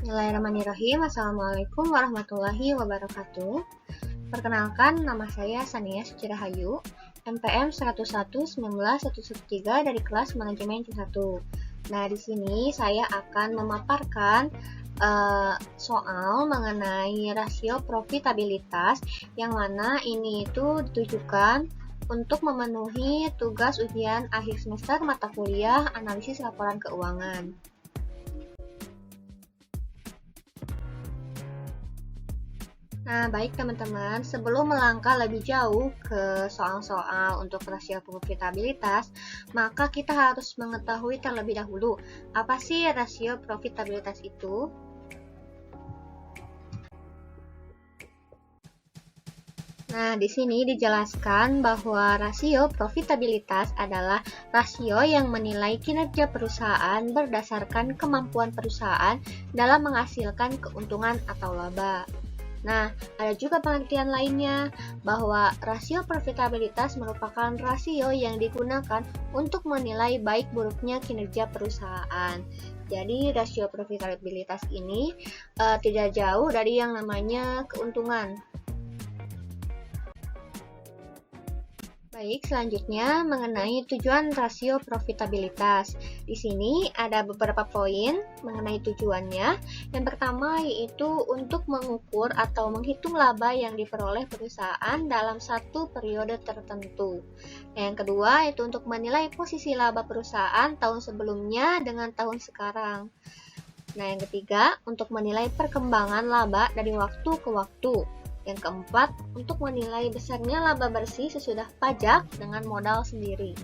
Bismillahirrahmanirrahim. Assalamualaikum warahmatullahi wabarakatuh. Perkenalkan, nama saya Sania Sucirahayu, NPM 101-19-113 dari kelas Manajemen C1. Nah, di sini saya akan memaparkan soal mengenai rasio profitabilitas, yang mana ini itu ditujukan untuk memenuhi tugas ujian akhir semester mata kuliah analisis laporan keuangan. Nah, baik teman-teman, sebelum melangkah lebih jauh ke soal-soal untuk rasio profitabilitas, maka kita harus mengetahui terlebih dahulu, apa sih rasio profitabilitas itu? Nah, di sini dijelaskan bahwa rasio profitabilitas adalah rasio yang menilai kinerja perusahaan berdasarkan kemampuan perusahaan dalam menghasilkan keuntungan atau laba. Nah, ada juga pengertian lainnya bahwa rasio profitabilitas merupakan rasio yang digunakan untuk menilai baik buruknya kinerja perusahaan. Jadi, rasio profitabilitas ini tidak jauh dari yang namanya keuntungan. Baik, selanjutnya mengenai tujuan rasio profitabilitas. Di sini ada beberapa poin mengenai tujuannya. Yang pertama yaitu untuk mengukur atau menghitung laba yang diperoleh perusahaan dalam satu periode tertentu. Yang kedua itu untuk menilai posisi laba perusahaan tahun sebelumnya dengan tahun sekarang. Nah, yang ketiga untuk menilai perkembangan laba dari waktu ke waktu. Yang keempat, untuk menilai besarnya laba bersih sesudah pajak dengan modal sendiri.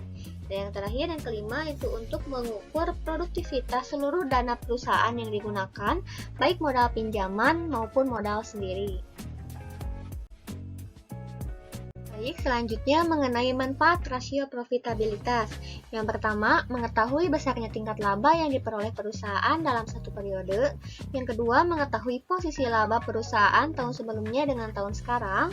Dan yang terakhir, yang kelima, itu untuk mengukur produktivitas seluruh dana perusahaan yang digunakan, baik modal pinjaman maupun modal sendiri. Baik, selanjutnya mengenai manfaat rasio profitabilitas. Yang pertama, mengetahui besarnya tingkat laba yang diperoleh perusahaan dalam satu periode. Yang kedua, mengetahui posisi laba perusahaan tahun sebelumnya dengan tahun sekarang.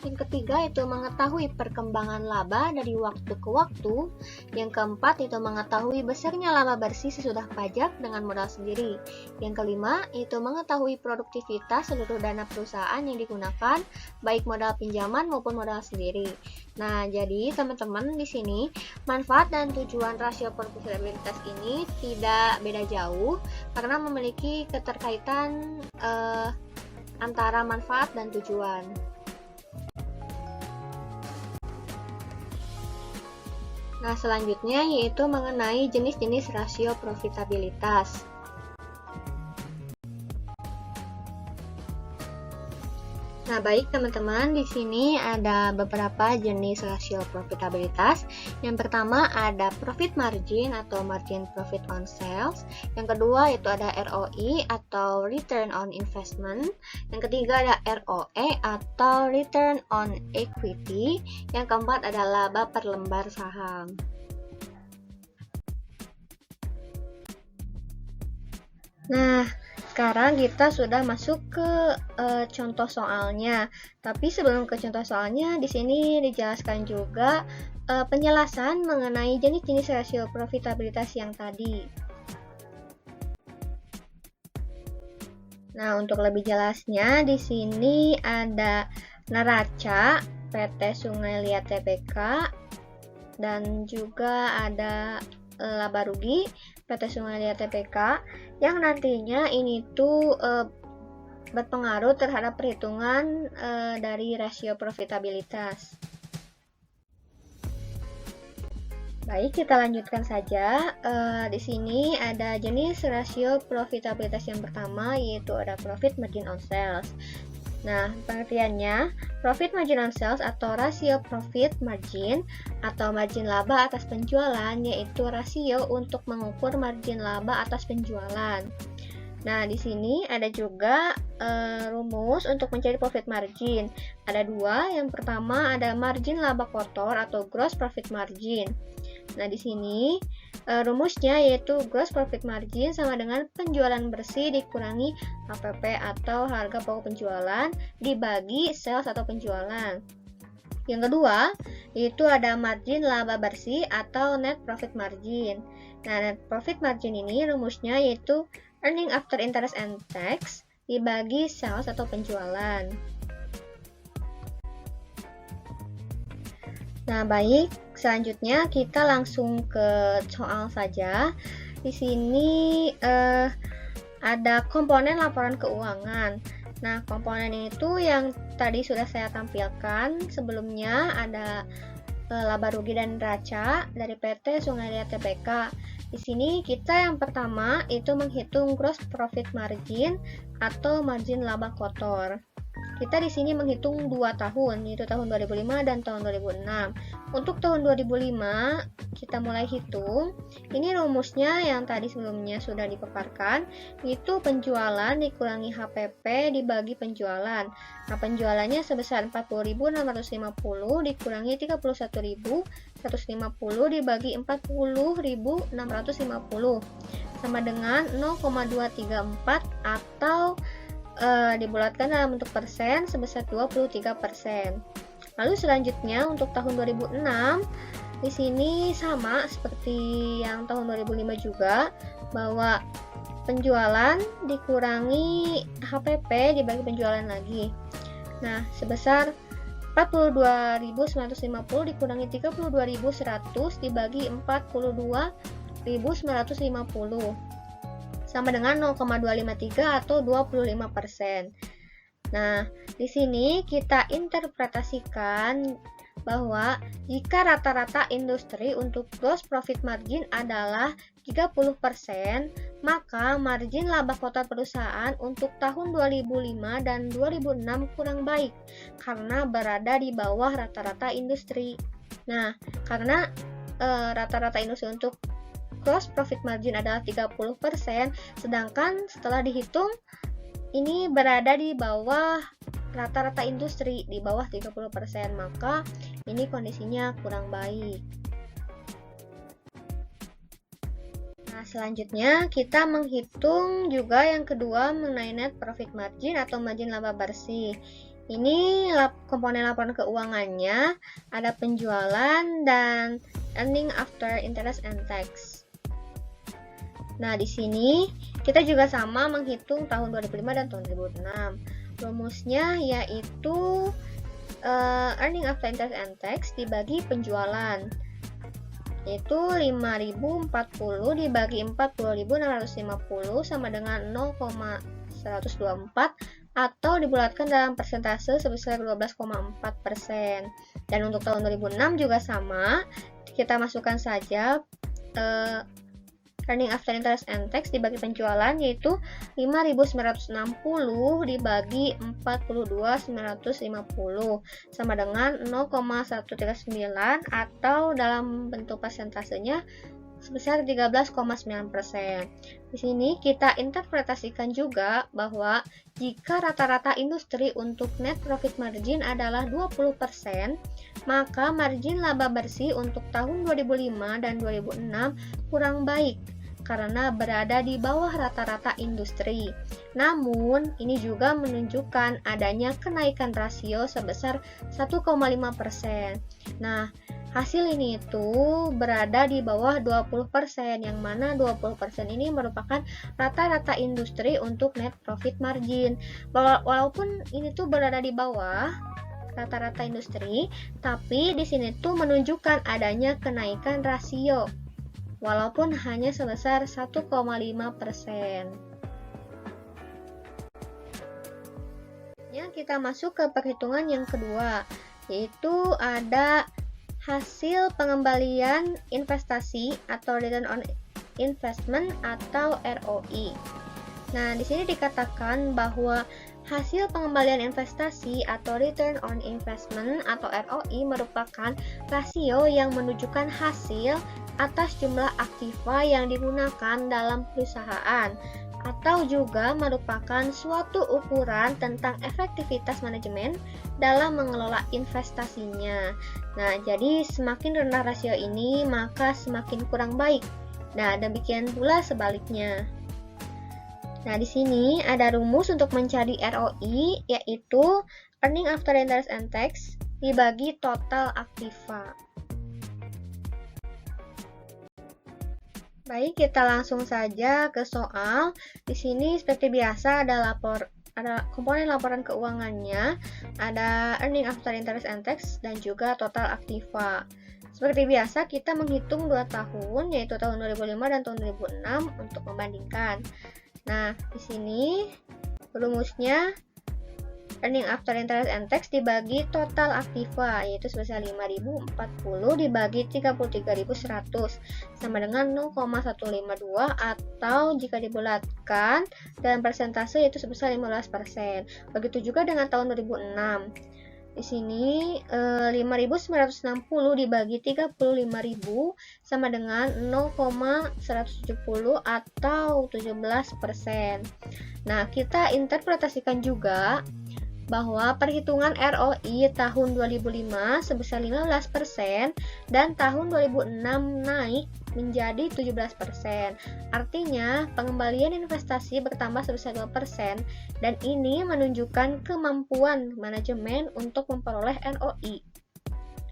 Yang ketiga itu mengetahui perkembangan laba dari waktu ke waktu. Yang keempat itu mengetahui besarnya laba bersih sesudah pajak dengan modal sendiri. Yang kelima itu mengetahui produktivitas seluruh dana perusahaan yang digunakan, baik modal pinjaman maupun modal sendiri. Nah, jadi teman-teman di sini manfaat dan tujuan rasio profitabilitas ini tidak beda jauh karena memiliki keterkaitan antara manfaat dan tujuan. Nah, selanjutnya yaitu mengenai jenis-jenis rasio profitabilitas. Nah, baik teman-teman, di sini ada beberapa jenis rasio profitabilitas. Yang pertama ada profit margin atau margin profit on sales. Yang kedua itu ada ROI atau return on investment. Yang ketiga ada ROE atau return on equity. Yang keempat ada laba per lembar saham. Nah, sekarang kita sudah masuk ke contoh soalnya. Tapi sebelum ke contoh soalnya, di sini dijelaskan juga penjelasan mengenai jenis-jenis rasio profitabilitas yang tadi. Nah, untuk lebih jelasnya di sini ada neraca PT Sungai Liat Tbk dan juga ada laba rugi PT Sungai Liat Tbk yang nantinya ini tuh berpengaruh terhadap perhitungan dari rasio profitabilitas. Baik, kita lanjutkan saja. Di sini ada jenis rasio profitabilitas yang pertama yaitu ada profit margin on sales. Nah, pengertiannya, profit margin on sales atau rasio profit margin atau margin laba atas penjualan yaitu rasio untuk mengukur margin laba atas penjualan. Nah, di sini ada juga rumus untuk mencari profit margin. Ada dua, yang pertama ada margin laba kotor atau gross profit margin. Nah, di sini rumusnya yaitu gross profit margin sama dengan penjualan bersih dikurangi HPP atau harga pokok penjualan dibagi sales atau penjualan. Yang kedua, itu ada margin laba bersih atau net profit margin. Nah, net profit margin ini rumusnya yaitu earning after interest and tax dibagi sales atau penjualan. Nah, baik, selanjutnya kita langsung ke soal saja. Di sini ada komponen laporan keuangan. Nah, komponen itu yang tadi sudah saya tampilkan sebelumnya, ada laba rugi dan neraca dari PT Sungai Liat Tbk. Di sini kita yang pertama itu menghitung gross profit margin atau margin laba kotor. Kita di sini menghitung 2 tahun, yaitu tahun 2005 dan tahun 2006. Untuk tahun 2005, kita mulai hitung. Ini rumusnya yang tadi sebelumnya sudah dipaparkan, itu penjualan dikurangi HPP dibagi penjualan. Nah, penjualannya sebesar 40.650 dikurangi 31.150 dibagi 40.650 sama dengan 0,234 atau dibulatkan dalam bentuk persen sebesar 23%. Lalu selanjutnya untuk tahun 2006 di sini sama seperti yang tahun 2005 juga, bahwa penjualan dikurangi HPP dibagi penjualan lagi. Nah, sebesar 42.950 dikurangi 32.100 dibagi 42.950 sama dengan 0,253 atau 25%. Nah, di sini kita interpretasikan bahwa jika rata-rata industri untuk gross profit margin adalah 30%, maka margin laba kotor perusahaan untuk tahun 2005 dan 2006 kurang baik karena berada di bawah rata-rata industri. Nah, karena rata-rata industri untuk gross profit margin adalah 30%, sedangkan setelah dihitung ini berada di bawah rata-rata industri, di bawah 30%, maka ini kondisinya kurang baik. Nah, selanjutnya kita menghitung juga yang kedua mengenai net profit margin atau margin laba bersih. Ini komponen laporan keuangannya, ada penjualan dan earning after interest and tax. Nah, di sini kita juga sama menghitung tahun 2005 dan tahun 2006. Rumusnya yaitu earning after interest and tax dibagi penjualan, yaitu 5.040 dibagi 40.650 sama dengan 0,124 atau dibulatkan dalam persentase sebesar 12,4%. Dan untuk tahun 2006 juga sama, kita masukkan saja earning after interest and tax dibagi penjualan, yaitu 5.960 dibagi 42.950 sama dengan 0,139 atau dalam bentuk persentasenya sebesar 13,9%. Di sini kita interpretasikan juga bahwa jika rata-rata industri untuk net profit margin adalah 20%, maka margin laba bersih untuk tahun 2005 dan 2006 kurang baik karena berada di bawah rata-rata industri. Namun, ini juga menunjukkan adanya kenaikan rasio sebesar 1,5%. Nah, hasil ini itu berada di bawah 20%, yang mana 20% ini merupakan rata-rata industri untuk net profit margin. Walaupun ini tuh berada di bawah rata-rata industri, tapi di sini tuh menunjukkan adanya kenaikan rasio walaupun hanya sebesar 1,5%. Ya, kita masuk ke perhitungan yang kedua, yaitu ada hasil pengembalian investasi atau return on investment atau ROI. Nah, di sini dikatakan bahwa hasil pengembalian investasi atau return on investment atau ROI merupakan rasio yang menunjukkan hasil atas jumlah aktiva yang digunakan dalam perusahaan, atau juga merupakan suatu ukuran tentang efektivitas manajemen dalam mengelola investasinya. Nah, jadi semakin rendah rasio ini, maka semakin kurang baik. Nah, demikian pula sebaliknya. Nah, di sini ada rumus untuk mencari ROI, yaitu earning after interest and tax dibagi total aktiva. Baik, kita langsung saja ke soal. Di sini seperti biasa ada komponen laporan keuangannya, ada earning after interest and tax, dan juga total aktiva. Seperti biasa kita menghitung 2 tahun, yaitu tahun 2005 dan tahun 2006 untuk membandingkan. Nah, di sini rumusnya earning after interest and tax dibagi total aktiva, yaitu sebesar 5.040 dibagi 33.100 sama dengan 0,152, atau jika dibulatkan dalam persentase yaitu sebesar 15%. Begitu juga dengan tahun 2006. Di sini 5.960 dibagi 35.000 sama dengan 0,170 atau 17%. Nah, kita interpretasikan juga bahwa perhitungan ROI tahun 2005 sebesar 15% dan tahun 2006 naik menjadi 17%. Artinya, pengembalian investasi bertambah sebesar 2% dan ini menunjukkan kemampuan manajemen untuk memperoleh ROI.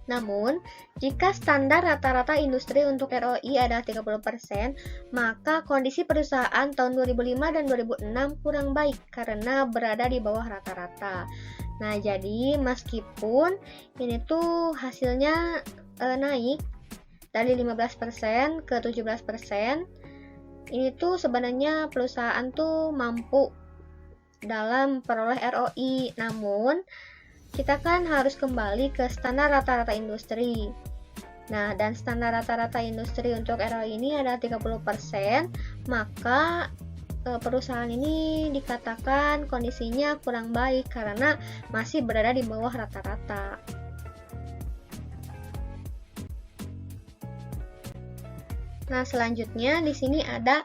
Namun, jika standar rata-rata industri untuk ROI adalah 30%, maka kondisi perusahaan tahun 2005 dan 2006 kurang baik karena berada di bawah rata-rata. Nah, jadi meskipun ini tuh hasilnya naik dari 15% ke 17%, ini tuh sebenarnya perusahaan tuh mampu dalam peroleh ROI. Namun, kita kan harus kembali ke standar rata-rata industri. Nah, dan standar rata-rata industri untuk ROI ini adalah 30%, maka perusahaan ini dikatakan kondisinya kurang baik karena masih berada di bawah rata-rata. Nah, selanjutnya di sini ada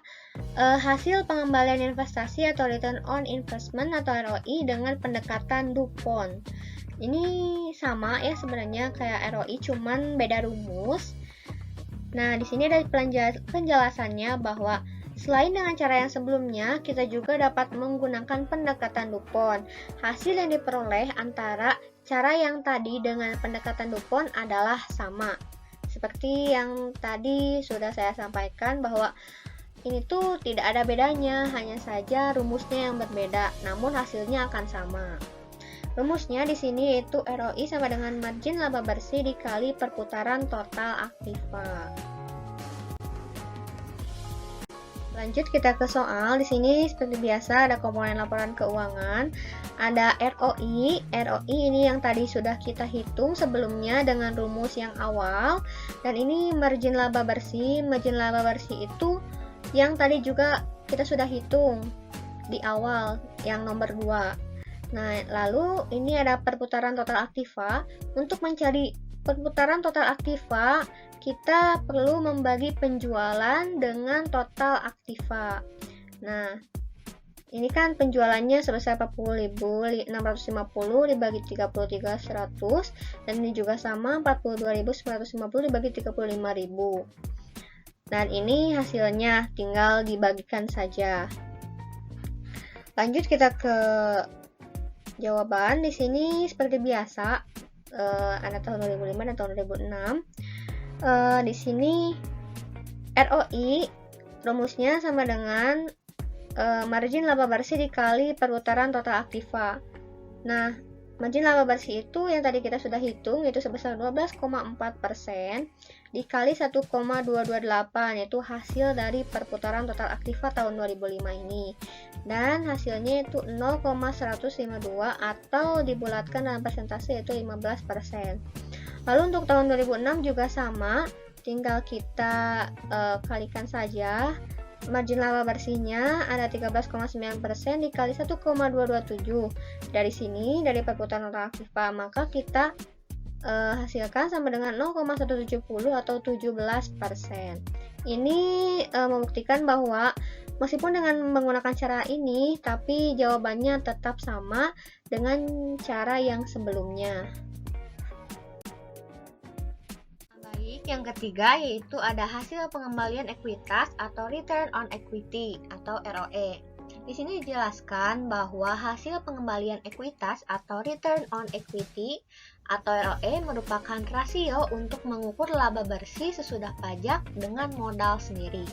hasil pengembalian investasi atau return on investment atau ROI dengan pendekatan DuPont. Ini sama ya sebenarnya kayak ROI, cuman beda rumus. Nah, di sini ada penjelasannya bahwa selain dengan cara yang sebelumnya, kita juga dapat menggunakan pendekatan DuPont. Hasil yang diperoleh antara cara yang tadi dengan pendekatan DuPont adalah sama. Seperti yang tadi sudah saya sampaikan bahwa ini tuh tidak ada bedanya, hanya saja rumusnya yang berbeda, namun hasilnya akan sama. Rumusnya di sini yaitu ROI sama dengan margin laba bersih dikali perputaran total aktiva. Lanjut kita ke soal. Di sini seperti biasa ada komponen laporan keuangan, ada ROI. ROI ini yang tadi sudah kita hitung sebelumnya dengan rumus yang awal, dan ini margin laba bersih. Margin laba bersih itu yang tadi juga kita sudah hitung di awal, yang nomor 2. Nah, lalu ini ada perputaran total aktiva. Untuk mencari perputaran total aktiva, kita perlu membagi penjualan dengan total aktiva. Nah, ini kan penjualannya sebesar 40.650 dibagi 33.100, dan ini juga sama 42.950 dibagi 35.000. Dan ini hasilnya tinggal dibagikan saja. Lanjut kita ke jawaban. Di sini seperti biasa ada tahun 2005 dan tahun 2006. Di sini ROI rumusnya sama dengan margin laba bersih dikali perputaran total aktiva. Nah, margin laba bersih itu yang tadi kita sudah hitung yaitu sebesar 12,4% dikali 1,228, yaitu hasil dari perputaran total aktiva tahun 2005 ini. Dan hasilnya itu 0,152 atau dibulatkan dalam persentase yaitu 15%. Lalu untuk tahun 2006 juga sama, tinggal kita kalikan saja. Margin laba bersihnya ada 13,9% dikali 1,227. Dari sini, dari perputaran total aktiva, maka kita hasilkan sama dengan 0,170 atau 17%. Ini membuktikan bahwa meskipun dengan menggunakan cara ini, tapi jawabannya tetap sama dengan cara yang sebelumnya. Baik, yang ketiga yaitu ada hasil pengembalian ekuitas atau return on equity atau ROE. Di sini dijelaskan bahwa hasil pengembalian ekuitas atau return on equity atau ROE merupakan rasio untuk mengukur laba bersih sesudah pajak dengan modal sendiri.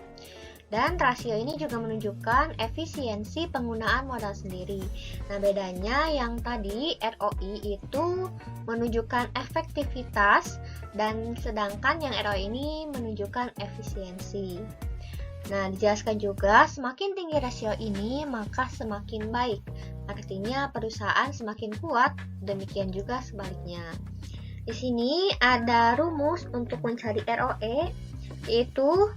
Dan rasio ini juga menunjukkan efisiensi penggunaan modal sendiri. Nah, bedanya yang tadi ROI itu menunjukkan efektivitas dan sedangkan yang ROI ini menunjukkan efisiensi. Nah, dijelaskan juga semakin tinggi rasio ini maka semakin baik. Artinya perusahaan semakin kuat, demikian juga sebaliknya. Di sini ada rumus untuk mencari ROE, yaitu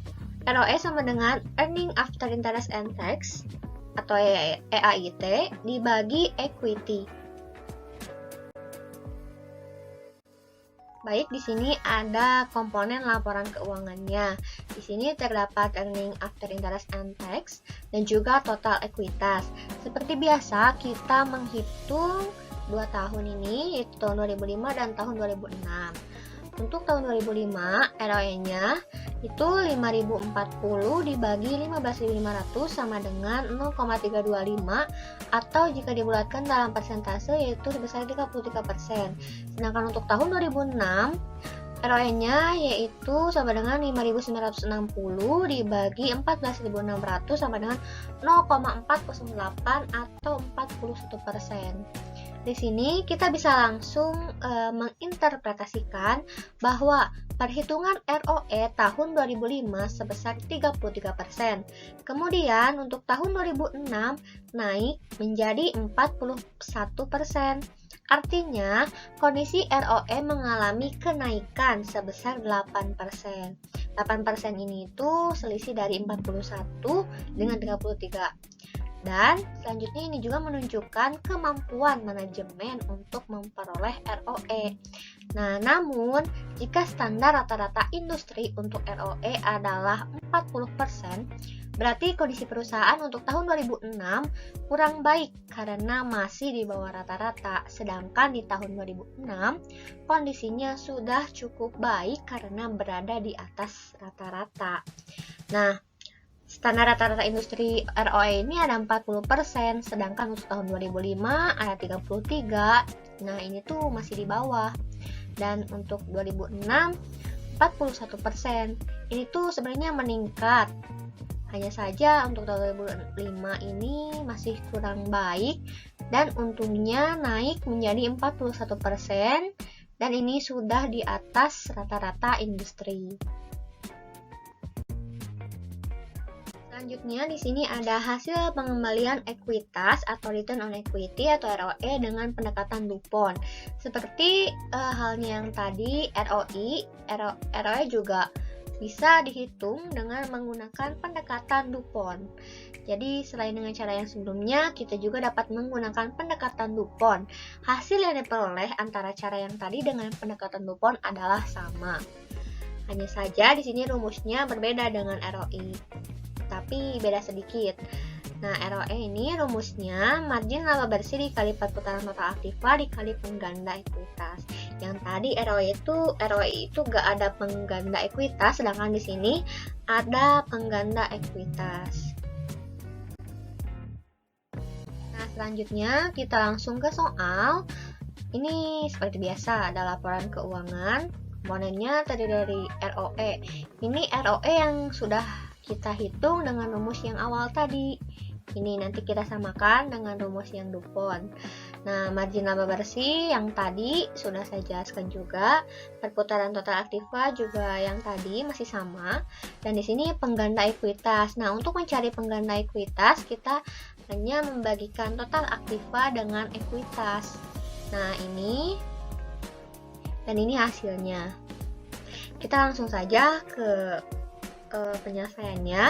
ROE sama dengan Earning After Interest and Tax atau EAIT dibagi equity. Baik, di sini ada komponen laporan keuangannya. Di sini terdapat Earning After Interest and Tax dan juga total ekuitas. Seperti biasa, kita menghitung 2 tahun ini, yaitu tahun 2005 dan tahun 2006. Untuk tahun 2005, ROE-nya itu 5.040 dibagi 15.500 sama dengan 0,325 atau jika dibulatkan dalam persentase yaitu sebesar 33%. Sedangkan untuk tahun 2006, ROE-nya yaitu sama dengan 5.960 dibagi 14.600 sama dengan 0,408 atau 41%. Di sini kita bisa langsung menginterpretasikan bahwa perhitungan ROE tahun 2005 sebesar 33%. Kemudian untuk tahun 2006 naik menjadi 41%. Artinya kondisi ROE mengalami kenaikan sebesar 8%. 8% ini itu selisih dari 41 dengan 33. Dan selanjutnya ini juga menunjukkan kemampuan manajemen untuk memperoleh ROE. Nah, namun jika standar rata-rata industri untuk ROE adalah 40%, berarti kondisi perusahaan untuk tahun 2006 kurang baik karena masih di bawah rata-rata. Sedangkan di tahun 2006 kondisinya sudah cukup baik karena berada di atas rata-rata. Nah, standar rata-rata industri ROE ini ada 40%, sedangkan untuk tahun 2005 ada 33%. Nah, ini tuh masih di bawah. Dan untuk 2006 41%. Ini tuh sebenarnya meningkat. Hanya saja untuk tahun 2005 ini masih kurang baik dan untungnya naik menjadi 41% dan ini sudah di atas rata-rata industri. Selanjutnya di sini ada hasil pengembalian ekuitas atau return on equity atau ROE dengan pendekatan DuPont. Seperti halnya yang tadi ROE juga bisa dihitung dengan menggunakan pendekatan DuPont. Jadi selain dengan cara yang sebelumnya, kita juga dapat menggunakan pendekatan DuPont. Hasil yang diperoleh antara cara yang tadi dengan pendekatan DuPont adalah sama. Hanya saja di sini rumusnya berbeda dengan ROE. Tapi beda sedikit. Nah, ROE ini rumusnya margin laba bersih dikali perputaran total aktiva dikali pengganda ekuitas. Yang tadi ROE itu gak ada pengganda ekuitas, sedangkan di sini ada pengganda ekuitas. Nah, selanjutnya kita langsung ke soal. Ini seperti biasa ada laporan keuangan. Komponennya terdiri dari ROE. Ini ROE yang sudah kita hitung dengan rumus yang awal tadi. Ini nanti kita samakan dengan rumus yang DuPont. Nah, margin laba bersih yang tadi sudah saya jelaskan juga. Perputaran total aktiva juga yang tadi masih sama. Dan di sini pengganda ekuitas. Nah, untuk mencari pengganda ekuitas, kita hanya membagikan total aktiva dengan ekuitas. Nah, ini dan ini hasilnya. Kita langsung saja ke penyelesaiannya.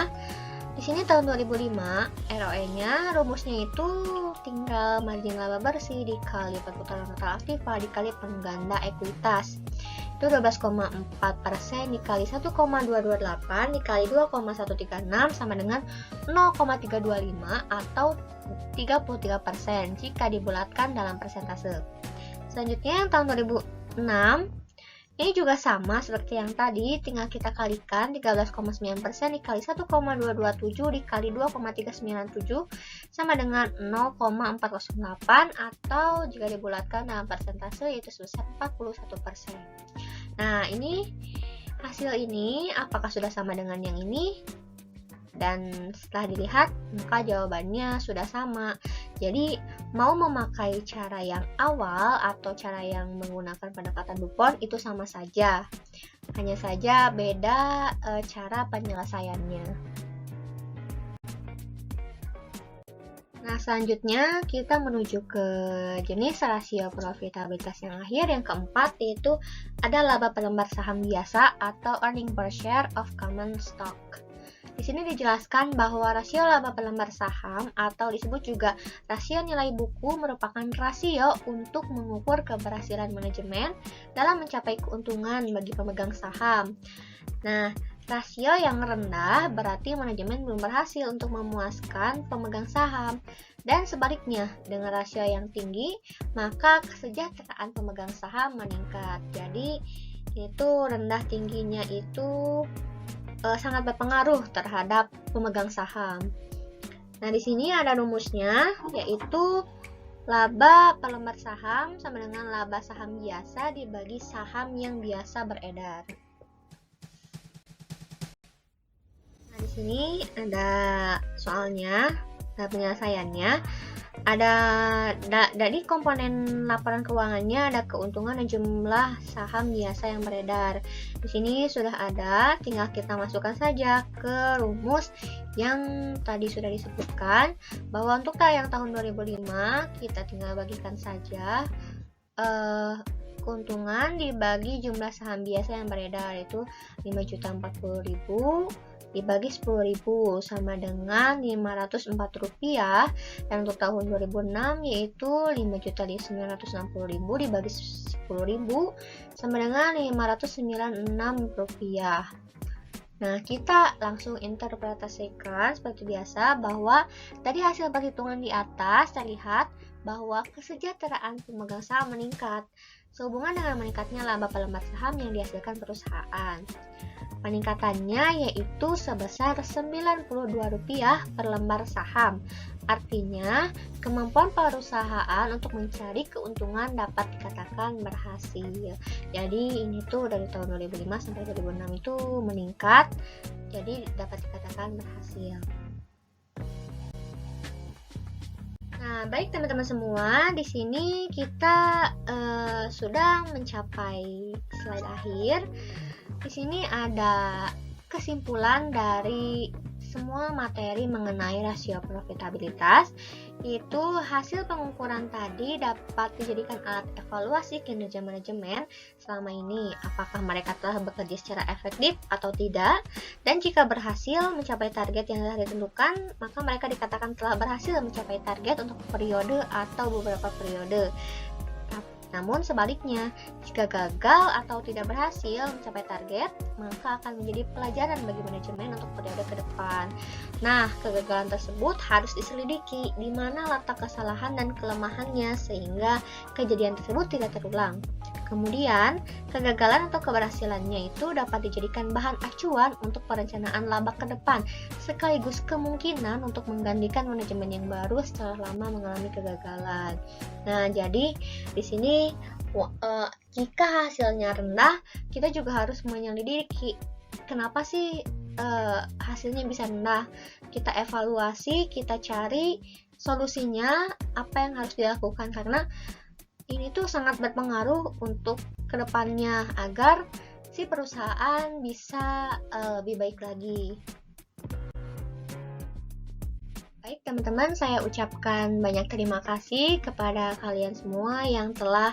Di sini tahun 2005 ROE-nya rumusnya itu tinggal margin laba bersih dikali perputaran total aktiva dikali pengganda ekuitas. Itu 12,4% dikali 1,228 dikali 2,136 sama dengan 0,325 atau 33% jika dibulatkan dalam persentase. Selanjutnya tahun 2006 ini juga sama seperti yang tadi, tinggal kita kalikan 13,9% dikali 1,227 dikali 2,397 sama dengan 0,408 atau jika dibulatkan dalam persentase yaitu sebesar 41%. Nah, ini hasil ini apakah sudah sama dengan yang ini? Dan setelah dilihat, maka jawabannya sudah sama. Jadi, mau memakai cara yang awal atau cara yang menggunakan pendekatan DuPont itu sama saja. Hanya saja beda cara penyelesaiannya. Nah, selanjutnya kita menuju ke jenis rasio profitabilitas yang akhir, yang keempat, yaitu ada laba per lembar saham biasa atau earning per share of common stock. Di sini dijelaskan bahwa rasio laba per lembar saham atau disebut juga rasio nilai buku merupakan rasio untuk mengukur keberhasilan manajemen dalam mencapai keuntungan bagi pemegang saham. Nah, rasio yang rendah berarti manajemen belum berhasil untuk memuaskan pemegang saham. Dan sebaliknya, dengan rasio yang tinggi, maka kesejahteraan pemegang saham meningkat. Jadi, itu rendah tingginya itu sangat berpengaruh terhadap pemegang saham. Nah, di sini ada rumusnya, yaitu laba per lembar saham sama dengan laba saham biasa dibagi saham yang biasa beredar. Nah, di sini ada soalnya, ada penyelesaiannya. Dari komponen laporan keuangannya ada keuntungan dan jumlah saham biasa yang beredar. Di sini sudah ada, tinggal kita masukkan saja ke rumus yang tadi sudah disebutkan, bahwa untuk yang tahun 2005 kita tinggal bagikan saja keuntungan dibagi jumlah saham biasa yang beredar, yaitu 5.040.000 dibagi 10.000 sama dengan Rp504, dan untuk tahun 2006 yaitu 5.960.000 dibagi 10.000 sama dengan Rp596. Nah, kita langsung interpretasikan seperti biasa bahwa dari hasil perhitungan di atas terlihat bahwa kesejahteraan pemegang saham meningkat sehubungan dengan meningkatnya laba per lembar saham yang dihasilkan perusahaan. Peningkatannya yaitu sebesar Rp92 per lembar saham. Artinya, kemampuan perusahaan untuk mencari keuntungan dapat dikatakan berhasil. Jadi, ini tuh dari tahun 2005 sampai 2006 itu meningkat, jadi dapat dikatakan berhasil. Nah, baik teman-teman semua, di sini kita sudah mencapai slide akhir. Di sini ada kesimpulan dari semua materi mengenai rasio profitabilitas, yaitu hasil pengukuran tadi dapat dijadikan alat evaluasi kinerja manajemen selama ini, apakah mereka telah bekerja secara efektif atau tidak, dan jika berhasil mencapai target yang telah ditentukan, maka mereka dikatakan telah berhasil mencapai target untuk periode atau beberapa periode. Namun sebaliknya, jika gagal atau tidak berhasil mencapai target, maka akan menjadi pelajaran bagi manajemen untuk periode ke depan. Nah, kegagalan tersebut harus diselidiki di mana letak kesalahan dan kelemahannya sehingga kejadian tersebut tidak terulang. Kemudian, kegagalan atau keberhasilannya itu dapat dijadikan bahan acuan untuk perencanaan laba ke depan, sekaligus kemungkinan untuk menggantikan manajemen yang baru setelah lama mengalami kegagalan. Nah, jadi di sini jika hasilnya rendah, kita juga harus menyelidiki kenapa sih hasilnya bisa rendah. Kita evaluasi, kita cari solusinya apa yang harus dilakukan, karena ini tuh sangat berpengaruh untuk kedepannya agar si perusahaan bisa lebih baik lagi. Baik teman-teman, saya ucapkan banyak terima kasih kepada kalian semua yang telah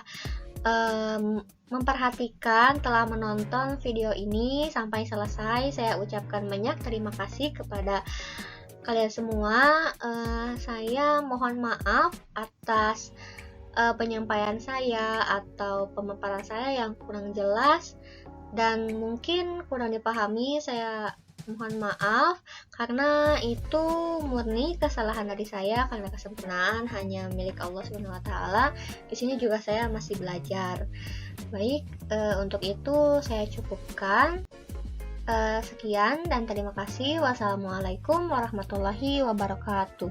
memperhatikan, telah menonton video ini sampai selesai. Saya ucapkan banyak terima kasih kepada kalian semua. Saya mohon maaf atas penyampaian saya atau pemaparan saya yang kurang jelas dan mungkin kurang dipahami. Saya mohon maaf karena itu murni kesalahan dari saya, karena kesempurnaan hanya milik Allah SWT. Di sini juga saya masih belajar. Baik, untuk itu saya cukupkan. Sekian dan terima kasih. Wassalamualaikum warahmatullahi wabarakatuh.